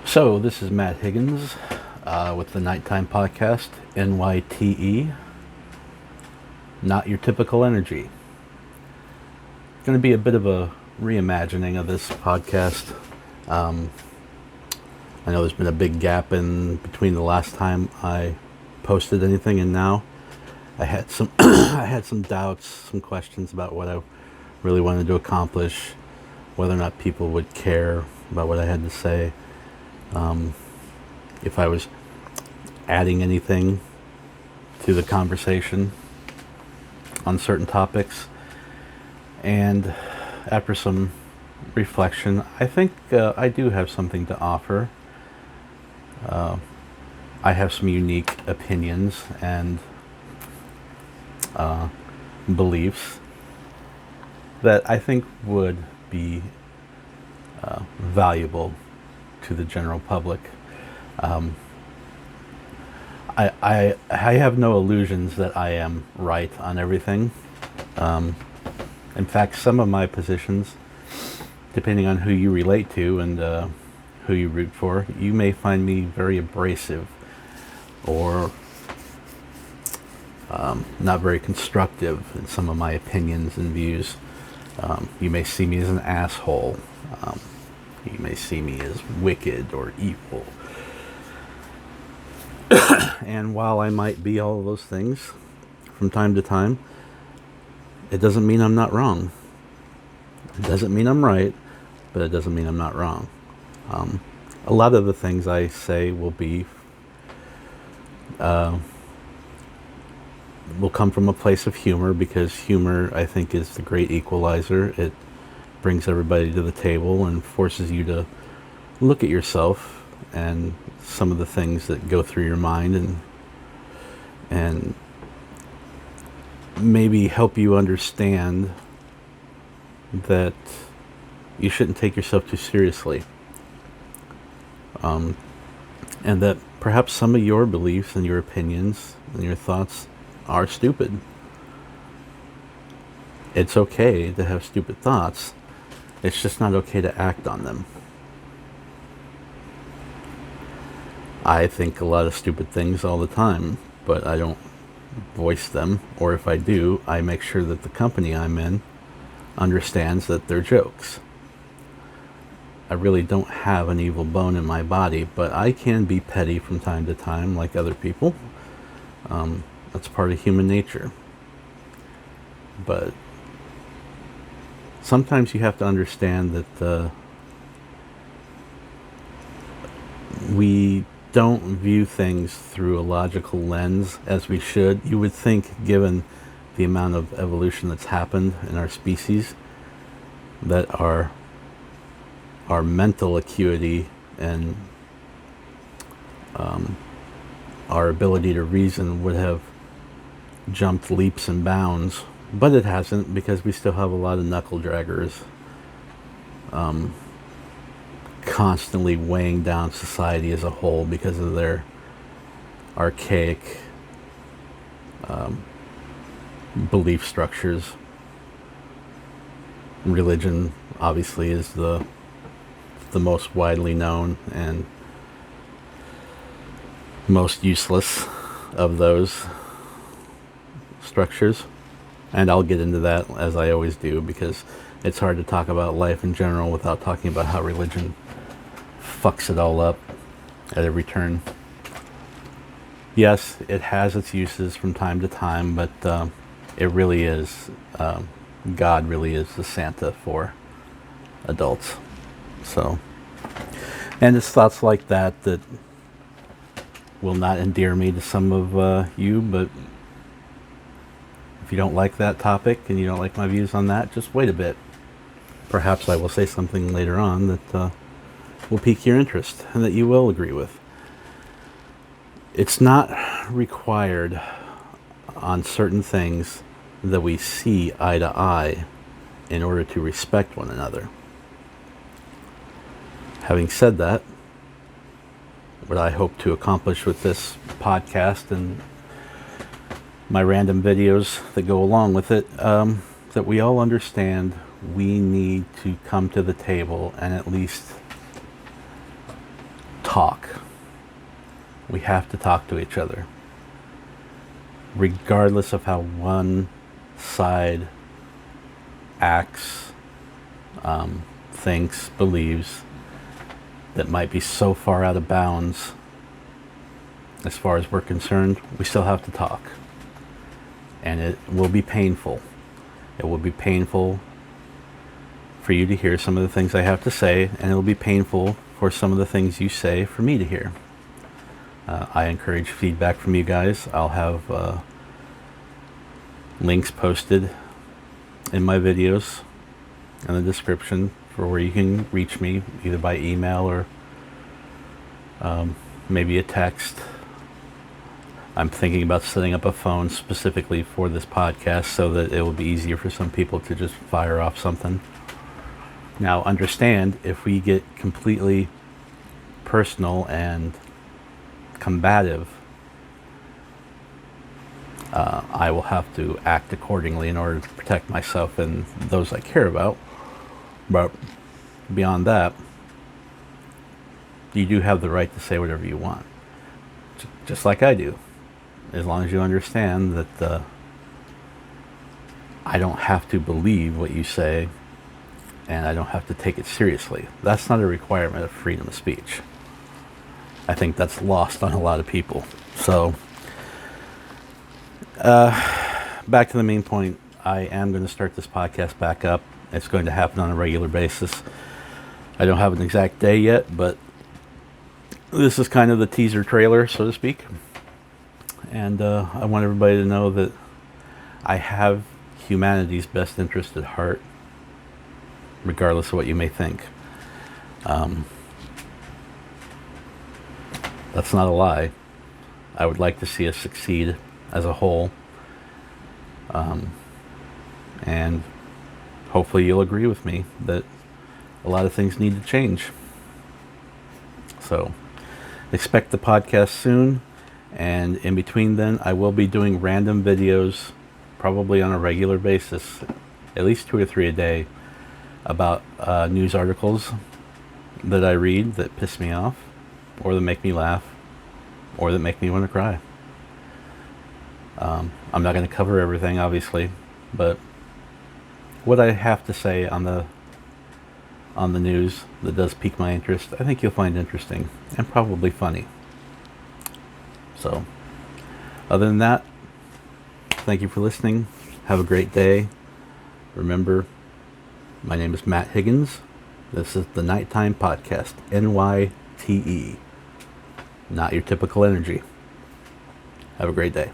So, this is Matt Higgins with the Nighttime Podcast, N.Y.T.E. Not your typical energy. It's going to be a bit of a reimagining of this podcast. I know there's been a big gap in between the last time I posted anything and now. I had some I had some doubts, some questions about what I really wanted to accomplish, whether or not people would care about what I had to say. If I was adding anything to the conversation on certain topics. And after some reflection, I think I do have something to offer. I have some unique opinions and beliefs that I think would be valuable to the general public. I have no illusions that I am right on everything. In fact, some of my positions, depending on who you relate to and who you root for, you may find me very abrasive or not very constructive in some of my opinions and views. You may see me as an asshole. You may see me as wicked or evil. And while I might be all of those things from time to time, it doesn't mean I'm not wrong. It doesn't mean I'm right, but it doesn't mean I'm not wrong. A lot of the things I say will come from a place of humor, because humor, I think, is the great equalizer. It brings everybody to the table and forces you to look at yourself and some of the things that go through your mind, and maybe help you understand that you shouldn't take yourself too seriously, and that perhaps some of your beliefs and your opinions and your thoughts are stupid. It's okay to have stupid thoughts. It's just not okay to act on them. I think a lot of stupid things all the time, but I don't voice them, or if I do, I make sure that the company I'm in understands that they're jokes. I really don't have an evil bone in my body, but I can be petty from time to time, like other people. That's part of human nature. But sometimes you have to understand that we don't view things through a logical lens as we should. You would think, given the amount of evolution that's happened in our species, that our mental acuity and our ability to reason would have jumped leaps and bounds, but it hasn't, because we still have a lot of knuckle draggers constantly weighing down society as a whole because of their archaic belief structures. Religion obviously is the most widely known and most useless of those structures, and I'll get into that, as I always do, because it's hard to talk about life in general without talking about how religion fucks it all up at every turn. Yes, it has its uses from time to time, but it really is, God really is the Santa for adults. So, and it's thoughts like that will not endear me to some of you, but if you don't like that topic and you don't like my views on that, just wait a bit. Perhaps I will say something later on that will pique your interest and that you will agree with. It's not required on certain things that we see eye to eye in order to respect one another. Having said that, what I hope to accomplish with this podcast and my random videos that go along with it, that we all understand we need to come to the table and at least talk. We have to talk to each other. Regardless of how one side acts, thinks, believes, that might be so far out of bounds as far as we're concerned, we still have to talk. And it will be painful. It will be painful for you to hear some of the things I have to say, and it will be painful for some of the things you say for me to hear. I encourage feedback from you guys. I'll have links posted in my videos in the description for where you can reach me, either by email or maybe a text. I'm thinking about setting up a phone specifically for this podcast so that it will be easier for some people to just fire off something. Now, understand, if we get completely personal and combative, I will have to act accordingly in order to protect myself and those I care about. But beyond that, you do have the right to say whatever you want, just like I do, as long as you understand that I don't have to believe what you say, and I don't have to take it seriously. That's not a requirement of freedom of speech. I think that's lost on a lot of people. So, back to the main point. I am going to start this podcast back up. It's going to happen on a regular basis. I don't have an exact day yet, but this is kind of the teaser trailer, so to speak. And I want everybody to know that I have humanity's best interest at heart, regardless of what you may think. That's not a lie. I would like to see us succeed as a whole. And hopefully you'll agree with me that a lot of things need to change. So expect the podcast soon. And in between then, I will be doing random videos, probably on a regular basis, at least 2 or 3 a day, about news articles that I read that piss me off, or that make me laugh, or that make me want to cry. I'm not going to cover everything, obviously, but what I have to say on the news that does pique my interest, I think you'll find interesting and probably funny. So, other than that, thank you for listening. Have a great day. Remember, my name is Matt Higgins. This is the Nighttime Podcast, N.Y.T.E. Not your typical energy. Have a great day.